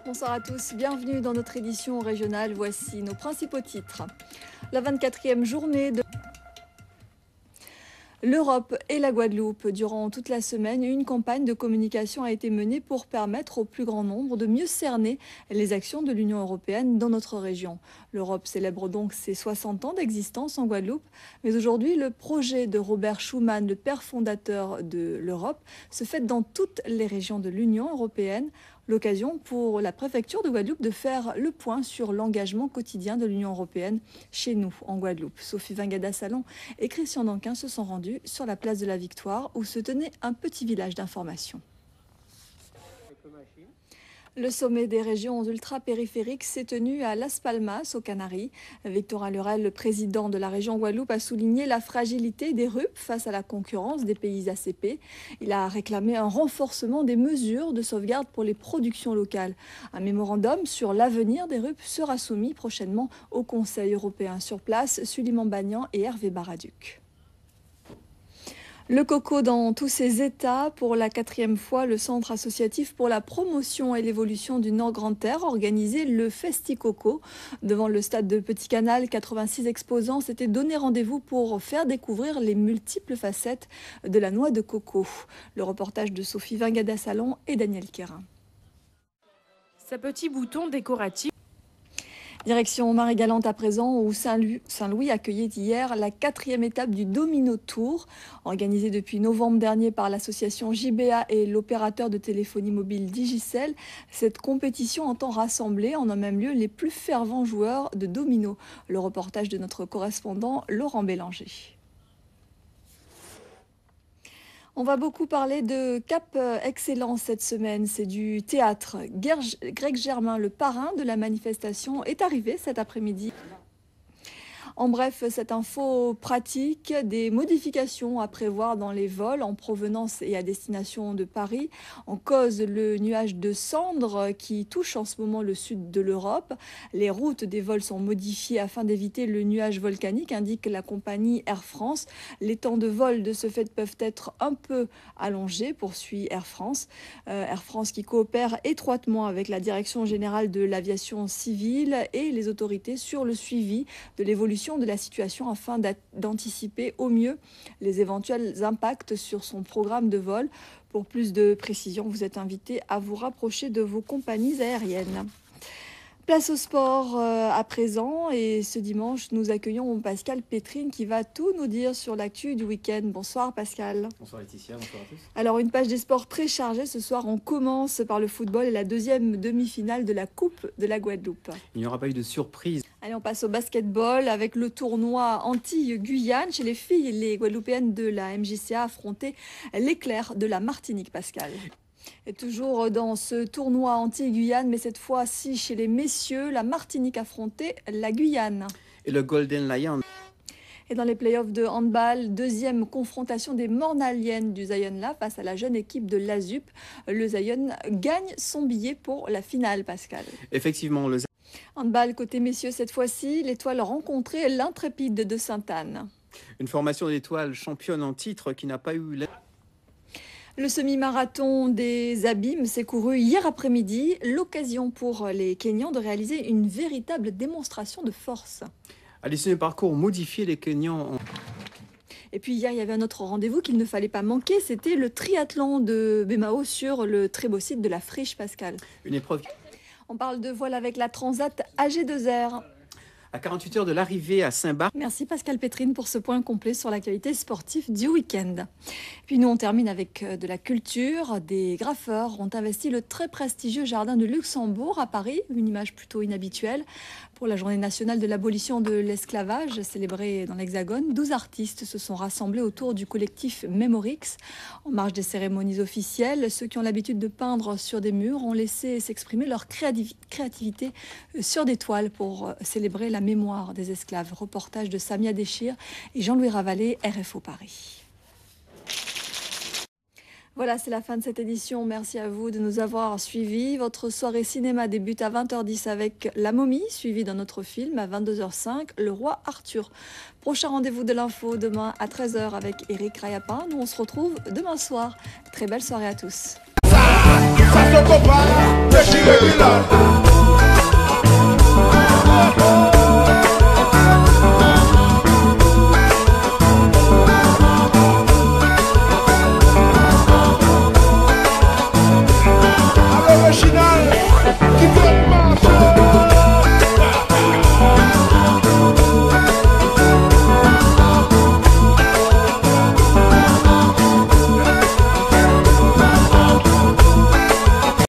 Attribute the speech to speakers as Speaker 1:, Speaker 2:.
Speaker 1: Bonsoir à tous, bienvenue dans notre édition régionale. Voici nos principaux titres. La 24e journée de l'Europe et la Guadeloupe. Durant toute la semaine, une campagne de communication a été menée pour permettre au plus grand nombre de mieux cerner les actions de l'Union européenne dans notre région. L'Europe célèbre donc ses 60 ans d'existence en Guadeloupe, mais aujourd'hui, le projet de Robert Schuman, le père fondateur de l'Europe, se fête dans toutes les régions de l'Union européenne. L'occasion pour la préfecture de Guadeloupe de faire le point sur l'engagement quotidien de l'Union européenne chez nous, en Guadeloupe. Sophie Vingada-Salon et Christian Danquin se sont rendus sur la place de la Victoire où se tenait un petit village d'information. Le sommet des régions ultra-périphériques s'est tenu à Las Palmas, aux Canaries. Victorin Lurel, le président de la région Guadeloupe, a souligné la fragilité des RUP face à la concurrence des pays ACP. Il a réclamé un renforcement des mesures de sauvegarde pour les productions locales. Un mémorandum sur l'avenir des RUP sera soumis prochainement au Conseil européen. Sur place, Suliman Bagnan et Hervé Baraduc. Le coco dans tous ses états. Pour la 4e fois, le Centre associatif pour la promotion et l'évolution du Nord Grande Terre organisé le Festi Coco. Devant le stade de Petit Canal, 86 exposants s'étaient donné rendez-vous pour faire découvrir les multiples facettes de la noix de coco. Le reportage de Sophie Vingada-Salon et Daniel Quérin.
Speaker 2: Sa petit bouton décoratif.
Speaker 1: Direction Marie-Galante à présent, où Saint-Louis accueillait hier la 4e étape du Domino Tour. Organisée depuis novembre dernier par l'association JBA et l'opérateur de téléphonie mobile Digicel, cette compétition entend rassembler en un même lieu les plus fervents joueurs de domino. Le reportage de notre correspondant Laurent Bélanger. On va beaucoup parler de Cap Excellence cette semaine, c'est du théâtre. Greg Germain, le parrain de la manifestation, est arrivé cet après-midi. En bref, cette info pratique, des modifications à prévoir dans les vols en provenance et à destination de Paris. En cause, le nuage de cendres qui touche en ce moment le sud de l'Europe. Les routes des vols sont modifiées afin d'éviter le nuage volcanique, indique la compagnie Air France. Les temps de vol de ce fait peuvent être un peu allongés, poursuit Air France. Air France qui coopère étroitement avec la Direction générale de l'aviation civile et les autorités sur le suivi de l'évolution de la situation afin d'anticiper au mieux les éventuels impacts sur son programme de vol. Pour plus de précision, vous êtes invité à vous rapprocher de vos compagnies aériennes. Place au sport à présent et ce dimanche, nous accueillons Pascal Pétrine qui va tout nous dire sur l'actu du week-end. Bonsoir Pascal.
Speaker 3: Bonsoir Laetitia, bonsoir à tous.
Speaker 1: Alors une page des sports très chargée ce soir. On commence par le football et la deuxième demi-finale de la Coupe de la Guadeloupe.
Speaker 3: Il n'y aura pas eu de surprise.
Speaker 1: Allez, on passe au basketball avec le tournoi Antilles-Guyane. Chez les filles, les Guadeloupéennes de la MJCA affrontaient l'Éclair de la Martinique, Pascal. Et toujours dans ce tournoi Antilles-Guyane, mais cette fois-ci chez les messieurs, la Martinique affrontait la Guyane.
Speaker 3: Et le Golden Lion.
Speaker 1: Et dans les playoffs de handball, deuxième confrontation des Mornaliennes du Zion-là face à la jeune équipe de l'ASUP. Le Zion gagne son billet pour la finale, Pascal.
Speaker 3: Effectivement, le
Speaker 1: handball côté messieurs cette fois-ci, l'Étoile rencontrait l'Intrépide de Sainte-Anne.
Speaker 3: Une formation d'Étoile championne en titre qui n'a pas eu...
Speaker 1: Le semi-marathon des Abîmes s'est couru hier après-midi, l'occasion pour les Kenyans de réaliser une véritable démonstration de force.
Speaker 3: À l'issue du parcours modifié, les Kenyans ont...
Speaker 1: Et puis hier, il y avait un autre rendez-vous qu'il ne fallait pas manquer, c'était le triathlon de Bémao sur le très beau site de la Friche, Pascal.
Speaker 3: Une épreuve...
Speaker 1: On parle de voile avec la Transat AG2R.
Speaker 3: À 48 heures de l'arrivée à Saint-Barth.
Speaker 1: Merci Pascal Pétrine pour ce point complet sur l'actualité sportive du week-end. Puis nous, on termine avec de la culture. Des graffeurs ont investi le très prestigieux jardin de Luxembourg à Paris, une image plutôt inhabituelle. Pour la journée nationale de l'abolition de l'esclavage, célébrée dans l'Hexagone, 12 artistes se sont rassemblés autour du collectif Memorix. En marge des cérémonies officielles, ceux qui ont l'habitude de peindre sur des murs ont laissé s'exprimer leur créativité sur des toiles pour célébrer la mémoire des esclaves. Reportage de Samia Déchir et Jean-Louis Ravalet, RFO Paris. Voilà, c'est la fin de cette édition. Merci à vous de nous avoir suivis. Votre soirée cinéma débute à 20h10 avec La Momie, suivie d'un autre film à 22h05, Le Roi Arthur. Prochain rendez-vous de l'info demain à 13h avec Eric Rayapin. Nous, on se retrouve demain soir. Très belle soirée à tous.
Speaker 4: Ça se comprend, déchiré,